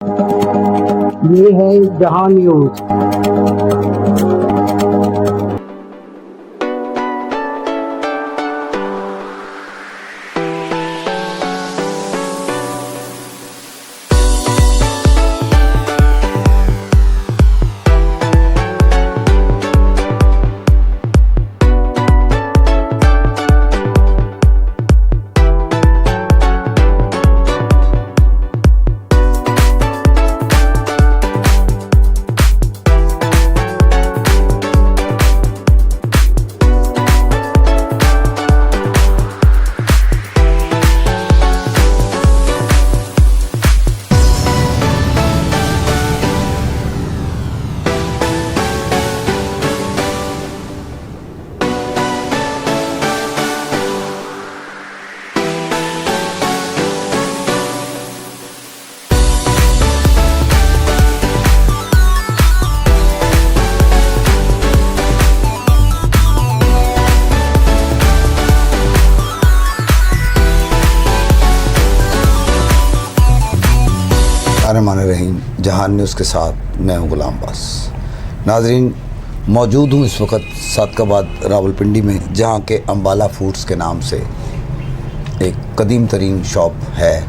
ये है जहां न्यूज। रहीम जहान न्यूज़ के साथ मैं हूं गुलाम बास। नाजरीन, मौजूद हूं इस वक्त सादकाबाद रावलपिंडी में, जहां के अम्बाला फूड्स के नाम से एक कदीम तरीन शॉप है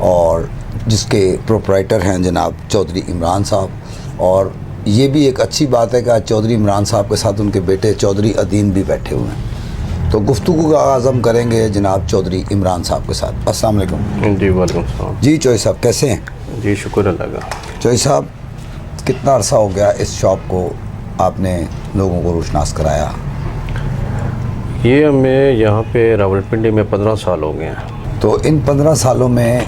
और जिसके प्रोप्राइटर हैं जनाब चौधरी इमरान साहब। और ये भी एक अच्छी बात है कि आज चौधरी इमरान साहब के साथ उनके बेटे चौधरी अदीन भी बैठे हुए हैं। तो गुफ्तगू का आगाज़ हम करेंगे जनाब चौधरी इमरान साहब के साथ। अस्सलाम वालेकुम। जी वालेकुम सलाम। जी चौधरी साहब कैसे हैं? जी शुक्र अल्लाह का। चौधरी साहब, कितना अरसा हो गया इस शॉप को आपने लोगों को रोशनास कराया? ये हमें यहाँ पे रावलपिंडी में 15 साल हो गए हैं। तो इन 15 सालों में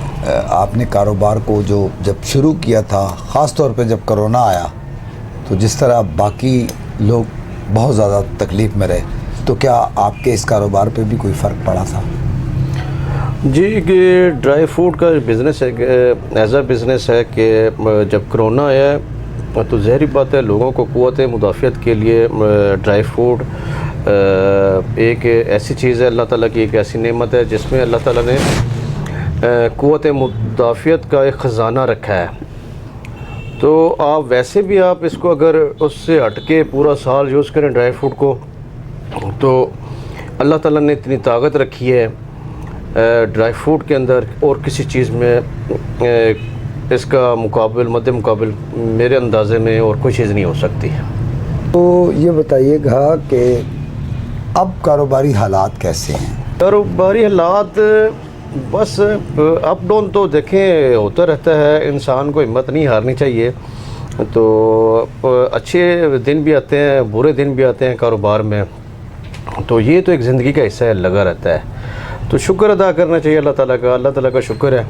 आपने कारोबार को जो जब शुरू किया था, ख़ास तौर पे जब कोरोना आया, तो जिस तरह बाकी लोग बहुत ज़्यादा तकलीफ़ में रहे, तो क्या आपके इस कारोबार पे भी कोई फ़र्क पड़ा था? जी, कि ड्राई फ्रूट का बिज़नेस है, एज अ बिज़नेस है कि जब कोरोना आया तो ज़ाहिर बात है लोगों को क़ुव्वत मुदाफ़ियत के लिए ड्राई फ्रूट एक ऐसी चीज़ है, अल्लाह ताला की एक ऐसी नेमत है जिसमें अल्लाह ताला ने क़ुव्वत मुदाफ़ियत का एक ख़जाना रखा है। तो आप वैसे भी आप इसको अगर उससे हट के पूरा साल यूज़ करें ड्राई फ्रूट को, तो अल्लाह ताला ने इतनी ताकत रखी है ड्राई फ्रूट के अंदर और किसी चीज़ में इसका मध्य मुकाबिल मेरे अंदाज़े में और कोई चीज़ नहीं हो सकती। तो ये बताइएगा कि अब कारोबारी हालात कैसे हैं? कारोबारी हालात बस अप डाउन तो देखें होता रहता है, इंसान को हिम्मत नहीं हारनी चाहिए। तो अच्छे दिन भी आते हैं, बुरे दिन भी आते हैं कारोबार में, तो ये तो एक ज़िंदगी का हिस्सा है, लगा रहता है। तो शुक्र अदा करना चाहिए अल्लाह ताला का। अल्लाह ताला का शुक्र है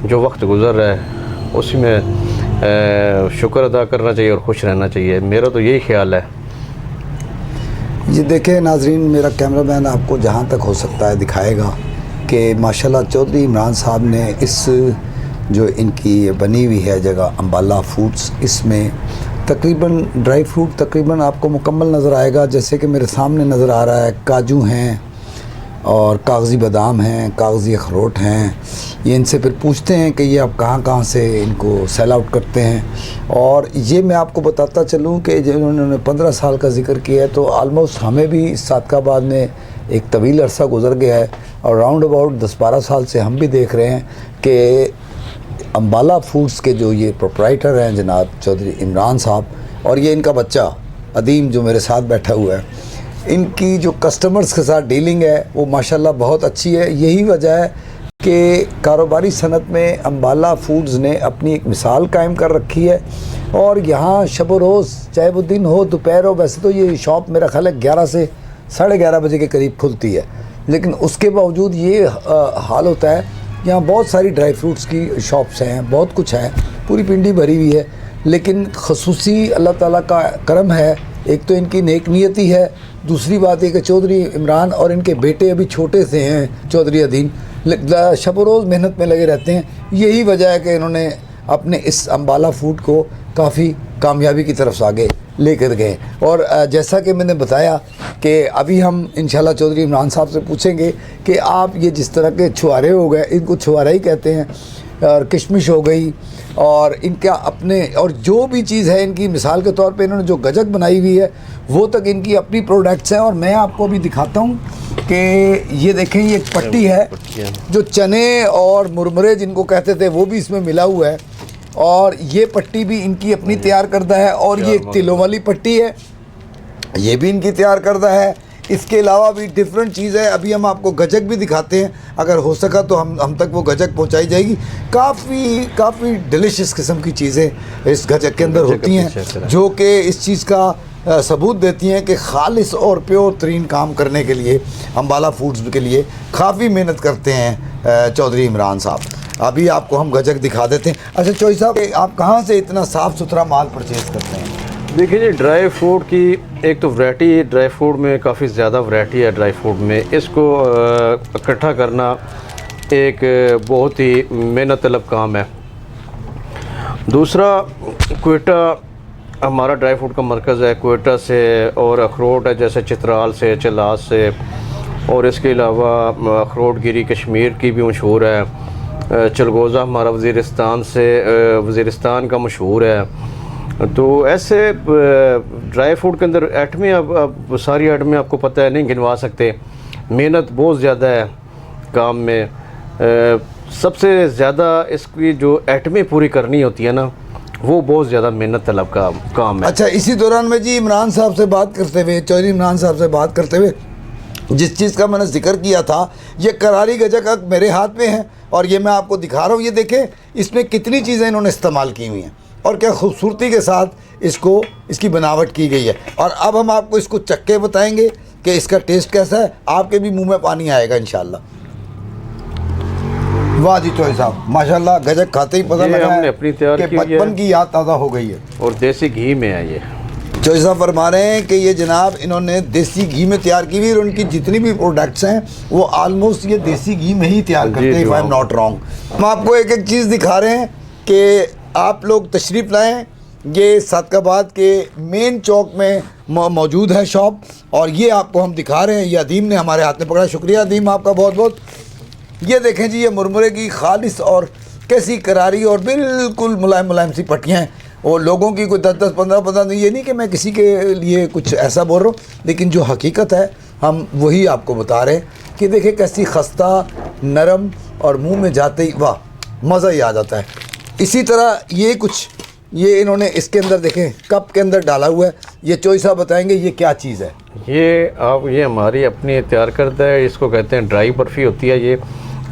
जो वक्त गुज़र रहा है उसी में शुक्र अदा करना चाहिए और खुश रहना चाहिए। मेरा तो यही ख्याल है। ये देखें नाजरीन, मेरा कैमरामैन आपको जहाँ तक हो सकता है दिखाएगा कि माशाल्लाह चौधरी इमरान साहब ने इस जो इनकी बनी हुई है जगह अम्बाला फूड्स, इसमें तकरीबन ड्राई फ्रूट तकरीबन आपको मुकम्मल नज़र आएगा। जैसे कि मेरे सामने नज़र आ रहा है, काजू हैं और कागज़ी बादाम हैं, कागज़ी अखरोट हैं। ये इनसे फिर पूछते हैं कि ये आप कहाँ से इनको सेल आउट करते हैं। और ये मैं आपको बताता चलूँ कि जो उन्होंने 15 साल का ज़िक्र किया है, तो आलमोस्ट हमें भी सादकाबाद में एक तवील अरसा गुज़र गया है और राउंड अबाउट 10-12 साल से हम भी देख रहे हैं कि अम्बाला फूड्स के जो ये प्रोप्राइटर हैं जनाब चौधरी इमरान साहब, और ये इनका बच्चा अदीम जो मेरे साथ बैठा हुआ है, इनकी जो कस्टमर्स के साथ डीलिंग है वो माशाल्लाह बहुत अच्छी है। यही वजह है कि कारोबारी सनत में अम्बाला फूड्स ने अपनी एक मिसाल कायम कर रखी है। और यहाँ शब रोज़ चाहे वो दिन हो दोपहर हो, वैसे तो ये शॉप मेरा ख्याल है 11 से 11:30 बजे के करीब खुलती है, लेकिन उसके बावजूद ये हाल होता है। यहाँ बहुत सारी ड्राई फ्रूट्स की शॉप्स हैं, बहुत कुछ है, पूरी पिंडी भरी हुई है। लेकिन खसूसी अल्लाह ताला का करम है, एक तो इनकी नेक नियति है, दूसरी बात है कि चौधरी इमरान और इनके बेटे अभी छोटे से हैं चौधरी अदीन, शब रोज़ मेहनत में लगे रहते हैं। यही वजह है कि इन्होंने अपने इस अम्बाला फूड को काफ़ी कामयाबी की तरफ से आगे लेकर गए। और जैसा कि मैंने बताया कि अभी हम इंशाल्लाह चौधरी इमरान साहब से पूछेंगे कि आप ये जिस तरह के छुआरे हो गए, इनको छुआरा ही कहते हैं, और किशमिश हो गई, और इनका अपने, और जो भी चीज़ है इनकी, मिसाल के तौर पे इन्होंने जो गजक बनाई हुई है वो तक इनकी अपनी प्रोडक्ट्स हैं। और मैं आपको अभी दिखाता हूँ कि ये देखें, ये एक पट्टी है जो चने और मुरमुरे जिनको कहते थे वो भी इसमें मिला हुआ है, और ये पट्टी भी इनकी अपनी तैयार करदा है। और ये एक तिलों वाली पट्टी है, ये भी इनकी तैयार करदा है। इसके अलावा भी डिफरेंट चीज़ है। अभी हम आपको गजक भी दिखाते हैं, अगर हो सका तो हम तक वो गजक पहुंचाई जाएगी। काफ़ी डिलीशियस किस्म की चीज़ें इस गजक के अंदर होती हैं, जो कि इस चीज़ का सबूत देती हैं कि खालिस और प्योर तरीन काम करने के लिए अम्बाला फूड्स के लिए काफ़ी मेहनत करते हैं चौधरी इमरान साहब। अभी आपको हम गजक दिखा देते हैं। अच्छा चौधरी साहब, आप कहाँ से इतना साफ़ सुथरा माल परचेज़ करते हैं? देखिए जी, ड्राई फ्रूट की एक तो वैरायटी, ड्राई फ्रूट में काफ़ी ज़्यादा वैरायटी है। ड्राई फ्रूट में इसको इकट्ठा करना एक बहुत ही मेहनत तलब काम है। दूसरा, कोयटा हमारा ड्राई फ्रूट का मरकज़ है, कोयटा से, और अखरोट है जैसे चित्राल से, चलास से, और इसके अलावा अखरोट गिरी कश्मीर की भी मशहूर है। चलगोज़ा हमारा वज़ीरिस्तान से, वज़ीरिस्तान का मशहूर है। तो ऐसे ड्राई फ्रूट के अंदर आइटमें, अब सारी आइटमें आपको पता है, नहीं गिनवा सकते। मेहनत बहुत ज़्यादा है काम में। सबसे ज़्यादा इसकी जो आइटमें पूरी करनी होती है ना, वो बहुत ज़्यादा मेहनत तलब का काम है। अच्छा, इसी दौरान में जी इमरान साहब से बात करते हुए, चौधरी इमरान साहब से बात करते हुए, जिस चीज़ का मैंने जिक्र किया था, ये करारी गजक अब मेरे हाथ में है और ये मैं आपको दिखा रहा हूँ। ये देखें इसमें कितनी चीज़ें इन्होंने इस्तेमाल की हुई हैं और क्या खूबसूरती के साथ इसकी बनावट की गई है। और अब हम आपको इसको चक्के बताएंगे कि इसका टेस्ट कैसा है। आपके भी मुंह में पानी आएगा इंशाल्लाह। वाह जी चौधरी साहब, माशाल्लाह, गजक खाते ही पता लगा हमने अपनी तैयार कि बचपन की याद ताज़ा हो गई है। और देसी घी में है ये। चौधरी साहब फरमा रहे हैं कि ये जनाब इन्होंने देसी घी में तैयार की हुई, और उनकी जितनी भी प्रोडक्ट्स हैं वो आलमोस्ट ये देसी घी में ही तैयार करते हैं, if I am not wrong. हम आपको एक एक चीज़ दिखा रहे हैं कि आप लोग तशरीफ़ लाएँ। ये सादकाबाद के मेन चौक में मौजूद है शॉप, और ये आपको हम दिखा रहे हैं। ये अदीम ने हमारे हाथ में पकड़ा, शुक्रिया अदीम आपका बहुत बहुत। ये देखें जी, ये मुरमुरे की खालिस और कैसी करारी और बिल्कुल मुलायम मुलायम सी पट्टियाँ हैं। और लोगों की कोई 10-10, 15-15 नहीं, ये नहीं कि मैं किसी के लिए कुछ ऐसा बोल रहा हूँ, लेकिन जो हकीकत है हम वही आपको बता रहे हैं कि देखें कैसी खस्ता, नरम, और मुंह में जाते ही वाह, मज़ा ही आ जाता है। इसी तरह ये इन्होंने इसके अंदर देखें कप के अंदर डाला हुआ है। ये चौधरी साहब बताएंगे ये क्या चीज़ है। ये हमारी अपनी तैयार करता है, इसको कहते हैं ड्राई बर्फ़ी होती है ये।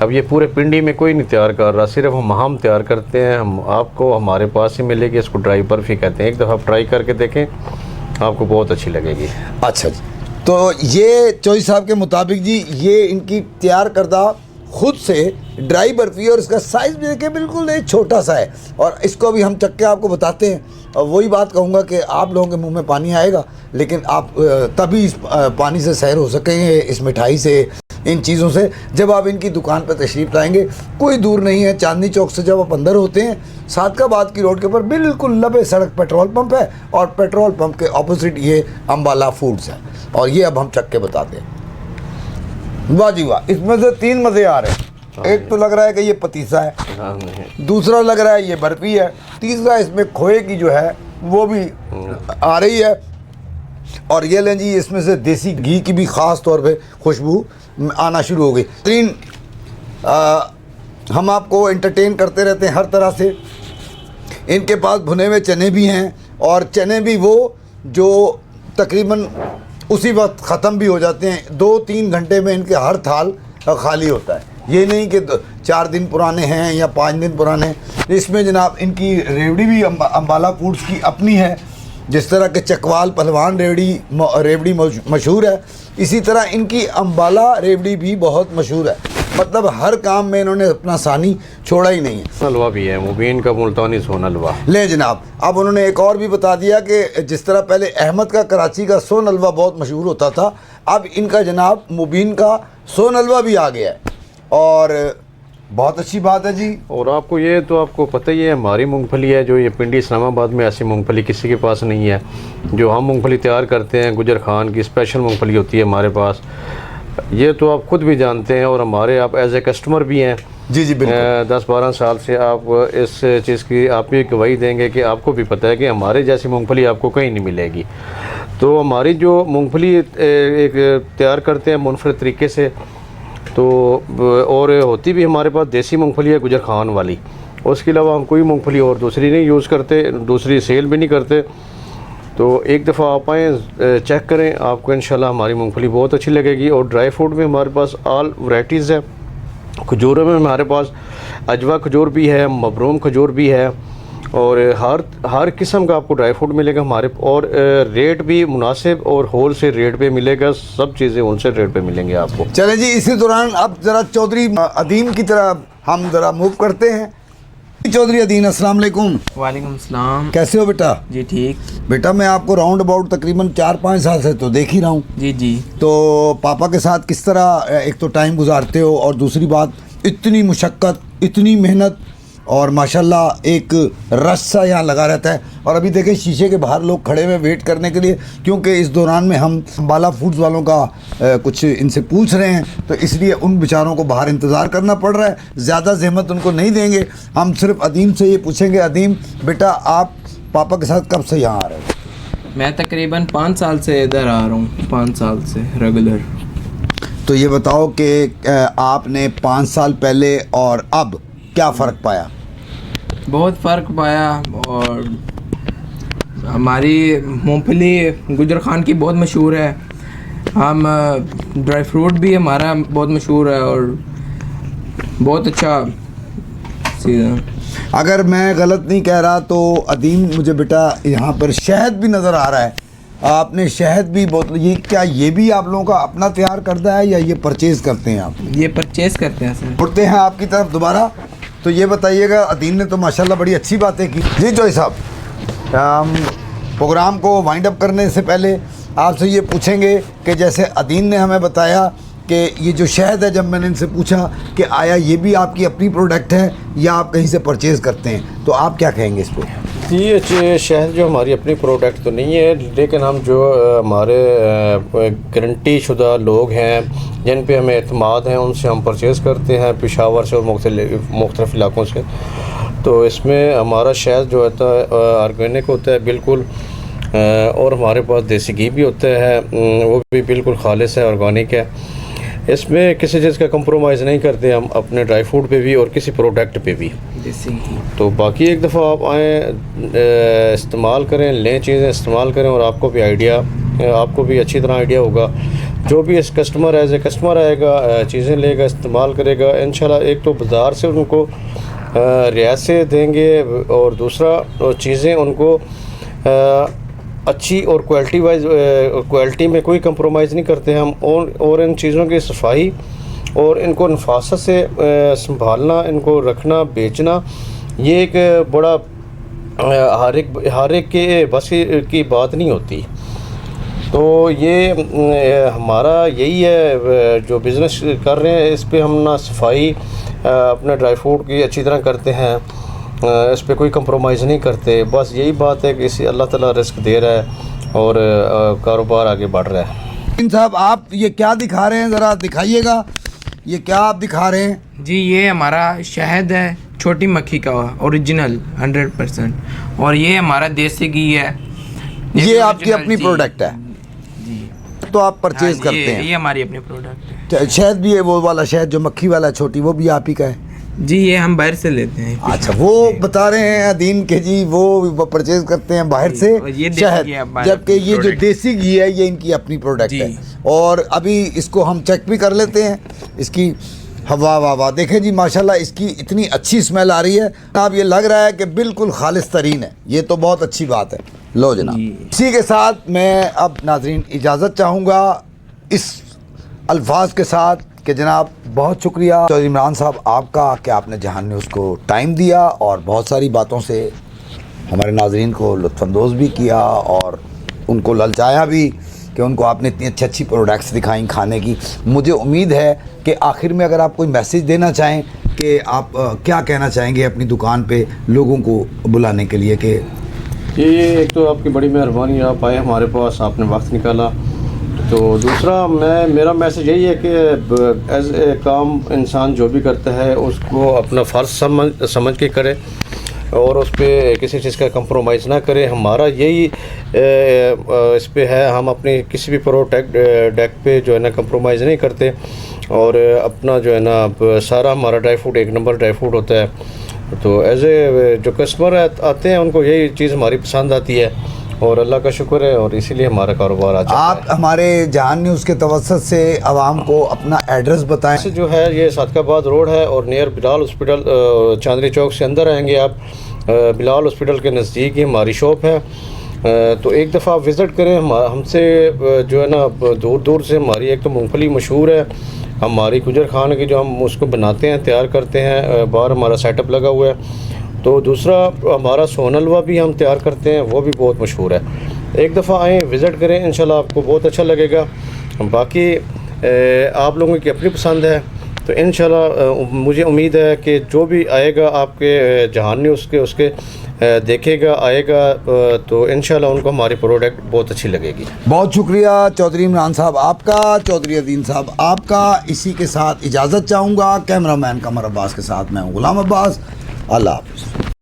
अब ये पूरे पिंडी में कोई नहीं तैयार कर रहा, सिर्फ हम तैयार करते हैं। हम आपको हमारे पास ही मिलेगी, इसको ड्राई बर्फ़ी कहते हैं। एक दफ़ा आप ट्राई करके देखें, आपको बहुत अच्छी लगेगी। अच्छा जी, तो ये चौधरी साहब के मुताबिक जी ये इनकी तैयार करदा खुद से ड्राई बर्फ़ी, और इसका साइज़ भी देखिए बिल्कुल एक छोटा सा है। और इसको अभी हम चक्के आपको बताते हैं, और वही बात कहूँगा कि आप लोगों के मुंह में पानी आएगा, लेकिन आप तभी इस पानी से सैर हो सकेंगे, इस मिठाई से, इन चीज़ों से, जब आप इनकी दुकान पर तशरीफ़ लाएंगे। कोई दूर नहीं है, चांदनी चौक से जब आप अंदर होते हैं, सादकाबाद की रोड के ऊपर बिल्कुल लबे सड़क पेट्रोल पंप है, और पेट्रोल पंप के ऑपोजिट ये अम्बाला फूड्स है। और ये अब हम चक्के बताते हैं। वाह जी वाह, इसमें से 3 मज़े आ रहे हैं। एक तो लग रहा है कि ये पतीसा है, दूसरा लग रहा है ये बर्फ़ी है, तीसरा इसमें खोए की जो है वो भी आ रही है, और ये लें जी इसमें से देसी घी की भी ख़ास तौर पे खुशबू आना शुरू हो गई। 3 हम आपको एंटरटेन करते रहते हैं हर तरह से। इनके पास भुने हुए चने भी हैं, और चने भी वो जो तकरीबन उसी वक्त ख़त्म भी हो जाते हैं। 2-3 घंटे में इनके हर थाल खाली होता है। ये नहीं कि 4 दिन पुराने हैं या 5 दिन पुराने हैं। इसमें जनाब इनकी रेवड़ी भी अम्बाला फूड्स की अपनी है। जिस तरह के चकवाल पहलवान रेवड़ी मशहूर है, इसी तरह इनकी अम्बाला रेवड़ी भी बहुत मशहूर है। मतलब हर काम में इन्होंने अपना सानी छोड़ा ही नहीं है। हलवा भी है, मुबीन का मुल्तानी सोन हलवा। ले जनाब, अब उन्होंने एक और भी बता दिया कि जिस तरह पहले अहमद का कराची का सोन हलवा बहुत मशहूर होता था, अब इनका जनाब मुबीन का सोन हलवा भी आ गया है, और बहुत अच्छी बात है जी। और आपको ये तो आपको पता ही है, हमारी मूंगफली है जो ये पिंडी इस्लामाबाद में, ऐसी मूंगफली किसी के पास नहीं है। जो हम मूंगफली तैयार करते हैं, गुजर खान की स्पेशल मूंगफली होती है हमारे पास। ये तो आप ख़ुद भी जानते हैं, और हमारे आप एज ए कस्टमर भी हैं। जी जी बिल्कुल। 10-12 साल से आप इस चीज़ की आप भी गवाही देंगे कि आपको भी पता है कि हमारे जैसी मूंगफली आपको कहीं नहीं मिलेगी। तो हमारी जो मूंगफली एक तैयार करते हैं मुनफरद तरीके से, तो और होती भी हमारे पास देसी मूंगफली है गुजर खान वाली, उसके अलावा हम कोई मूंगफली और दूसरी नहीं यूज़ करते, दूसरी सेल भी नहीं करते। तो एक दफ़ा आप आएँ, चेक करें, आपको इंशाल्लाह हमारी मूंगफली बहुत अच्छी लगेगी। और ड्राई फ्रूट में हमारे पास ऑल वैराइटीज़ है। खजूरों में हमारे पास अजवा खजूर भी है, मबरूम खजूर भी है, और हर किस्म का आपको ड्राई फ्रूट मिलेगा हमारे। और रेट भी मुनासिब और होल से रेट पे मिलेगा, सब चीज़ें होलसेल रेट पे मिलेंगे आपको। चलें जी, इसी दौरान अब ज़रा चौधरी अदीम की तरह हम ज़रा मूव करते हैं। चौधरी अदीन, अस्सलाम वालेकुम। वालेकुम सलाम। कैसे हो बेटा? जी ठीक। बेटा मैं आपको राउंड अबाउट तकरीबन 4-5 साल से तो देख ही रहा हूँ। जी जी। तो पापा के साथ किस तरह एक तो टाइम गुजारते हो, और दूसरी बात इतनी मुशक्क़त, इतनी मेहनत, और माशाल्लाह एक रस सा यहाँ लगा रहता है। और अभी देखें शीशे के बाहर लोग खड़े हुए वेट करने के लिए, क्योंकि इस दौरान में हम बाला फूड्स वालों का कुछ इनसे पूछ रहे हैं, तो इसलिए उन बेचारों को बाहर इंतज़ार करना पड़ रहा है। ज़्यादा ज़हमत उनको नहीं देंगे, हम सिर्फ अदीम से ये पूछेंगे। अदीम बेटा, आप पापा के साथ कब से यहाँ आ रहे हो? मैं तकरीबन 5 साल से इधर आ रहा हूँ, 5 साल से रेगुलर। तो ये बताओ कि आपने 5 साल पहले और अब क्या फ़र्क पाया? बहुत फ़र्क पाया। और हमारी मूंगफली गुजर खान की बहुत मशहूर है। हम ड्राई फ्रूट भी हमारा बहुत मशहूर है और बहुत अच्छा सीज़न। अगर मैं गलत नहीं कह रहा तो अदीम, मुझे बेटा यहाँ पर शहद भी नज़र आ रहा है। आपने शहद भी बहुत, ये क्या ये भी आप लोगों का अपना तैयार करता है या ये परचेज़ करते हैं आप? ये परचेज़ करते हैं सर। उठते हैं आपकी तरफ दोबारा। तो ये बताइएगा, अदीम ने तो माशाल्लाह बड़ी अच्छी बातें की। जी जोई साहब, हम प्रोग्राम को वाइंड अप करने से पहले आपसे ये पूछेंगे कि जैसे अदीम ने हमें बताया कि ये जो शहद है, जब मैंने इनसे पूछा कि आया ये भी आपकी अपनी प्रोडक्ट है या आप कहीं से परचेज़ करते हैं, तो आप क्या कहेंगे इस पर? ये शहद जो हमारी अपनी प्रोडक्ट तो नहीं है, लेकिन हम जो हमारे गारंटी शुदा लोग हैं जिन पे हमें एतमाद हैं, उनसे हम परचेज़ करते हैं, पेशावर से और मुख्तलिफ़ इलाक़ों से। तो इसमें हमारा शहद जो होता है ऑर्गेनिक होता है बिल्कुल, और हमारे पास देसी घी भी होता है, वो भी बिल्कुल खालिस है, ऑर्गेनिक है। इसमें किसी चीज़ का कंप्रोमाइज़ नहीं करते हम, अपने ड्राई फ्रूट पे भी और किसी प्रोडक्ट पे भी। तो बाकी एक दफ़ा आप आएँ, इस्तेमाल करें, लें चीज़ें इस्तेमाल करें, और आपको भी अच्छी तरह आइडिया होगा। जो भी इस कस्टमर एज ए कस्टमर आएगा, चीज़ें लेगा, इस्तेमाल करेगा, इंशाल्लाह एक तो बाज़ार से उनको रियायत देंगे, और दूसरा चीज़ें उनको अच्छी और क्वालिटी में कोई कंप्रोमाइज़ नहीं करते हम। और इन चीज़ों की सफाई और इनको नफासत से संभालना, इनको रखना, बेचना, ये एक बड़ा हर एक के बस की बात नहीं होती। तो ये हमारा यही है जो बिज़नेस कर रहे हैं, इस पे हम ना सफाई अपने ड्राई फ्रूट की अच्छी तरह करते हैं, इस पे कोई कंप्रोमाइज़ नहीं करते। बस यही बात है कि इसे अल्लाह ताला रिस्क दे रहा है और कारोबार आगे बढ़ रहा है। इन साहब, आप ये क्या दिखा रहे हैं, ज़रा दिखाइएगा, ये क्या आप दिखा रहे हैं? जी, ये हमारा शहद है, छोटी मक्खी का ओरिजिनल 100%, और ये हमारा देसी घी है। ये आपकी अपनी प्रोडक्ट है? तो आप परचेज करते हैं? ये हमारी अपनी प्रोडक्ट है। शहद भी है, वो वाला शहद जो मक्खी वाला छोटी, वो भी आप ही का है? जी, ये हम बाहर से लेते हैं। अच्छा, वो बता रहे हैं अदीन के जी, वो परचेज करते हैं बाहर से शहद, जबकि ये जो देसी घी है ये इनकी अपनी प्रोडक्ट है। और अभी इसको हम चेक भी कर लेते हैं, इसकी हवा वाह देखें जी, माशाल्लाह इसकी इतनी अच्छी स्मेल आ रही है। अब ये लग रहा है कि बिल्कुल खालिस तरीन है, ये तो बहुत अच्छी बात है। लो जनाब, इसी के साथ मैं अब नाजरीन इजाज़त चाहूँगा इस अल्फाज के साथ कि जनाब बहुत शुक्रिया चौधरी इमरान साहब आपका कि आपने जहान न्यूज़ को टाइम दिया और बहुत सारी बातों से हमारे नाजरीन को लुत्फ़अंदोज़ भी किया और उनको ललचाया भी कि उनको आपने इतनी अच्छी अच्छी प्रोडक्ट्स दिखाई खाने की। मुझे उम्मीद है कि आखिर में अगर आप कोई मैसेज देना चाहें कि आप क्या कहना चाहेंगे अपनी दुकान पे लोगों को बुलाने के लिए? कि ये एक तो आपकी बड़ी मेहरबानी, आप आए हमारे पास, आपने वक्त निकाला, तो दूसरा मेरा मैसेज यही है कि एज ए काम इंसान जो भी करता है उसको अपना फ़र्ज समझ के करे और उस पर किसी चीज़ का कंप्रोमाइज़ ना करे। हमारा यही इस पे है, हम अपनी किसी भी प्रोडक्ट डेक पे जो है ना कंप्रोमाइज़ नहीं करते और अपना जो है ना सारा हमारा ड्राई फ्रूट एक नंबर ड्राई फ्रूट होता है। तो एज ए जो कस्टमर आते हैं उनको यही चीज़ हमारी पसंद आती है और अल्लाह का शुक्र है और इसीलिए हमारा कारोबार आज आप हमारे जहान न्यूज़ के तवस्सुत से आवाम को अपना एड्रेस बताएं। जो है ये सादकाबाद रोड है और नियर बिलाल हॉस्पिटल चांदनी चौक से अंदर आएंगे आप, बिलाल हॉस्पिटल के नज़दीक ही हमारी शॉप है। तो एक दफ़ा आप विज़िट करें। हमसे जो है ना दूर दूर से हमारी एक तो मूंगफली मशहूर है, हमारी गुजर खान की जो हम उसको बनाते हैं तैयार करते हैं, बाहर हमारा सेटअप लगा हुआ है। तो दूसरा हमारा सोन हलवा भी हम तैयार करते हैं, वो भी बहुत मशहूर है। एक दफ़ा आएँ विज़िट करें, इंशाल्लाह आपको बहुत अच्छा लगेगा। बाकी आप लोगों की अपनी पसंद है तो इंशाल्लाह मुझे उम्मीद है कि जो भी आएगा आपके जहान न्यूज़ के उसके देखेगा आएगा तो इंशाल्लाह उनको हमारी प्रोडक्ट बहुत अच्छी लगेगी। बहुत शुक्रिया चौधरी इमरान साहब आपका, चौधरी अदीन साहब आपका। इसी के साथ इजाज़त चाहूँगा। कैमरामैन कमर अब्बास के साथ मैं हूँ गुलाम अब्बास। अल्लाह हाफ़िज़।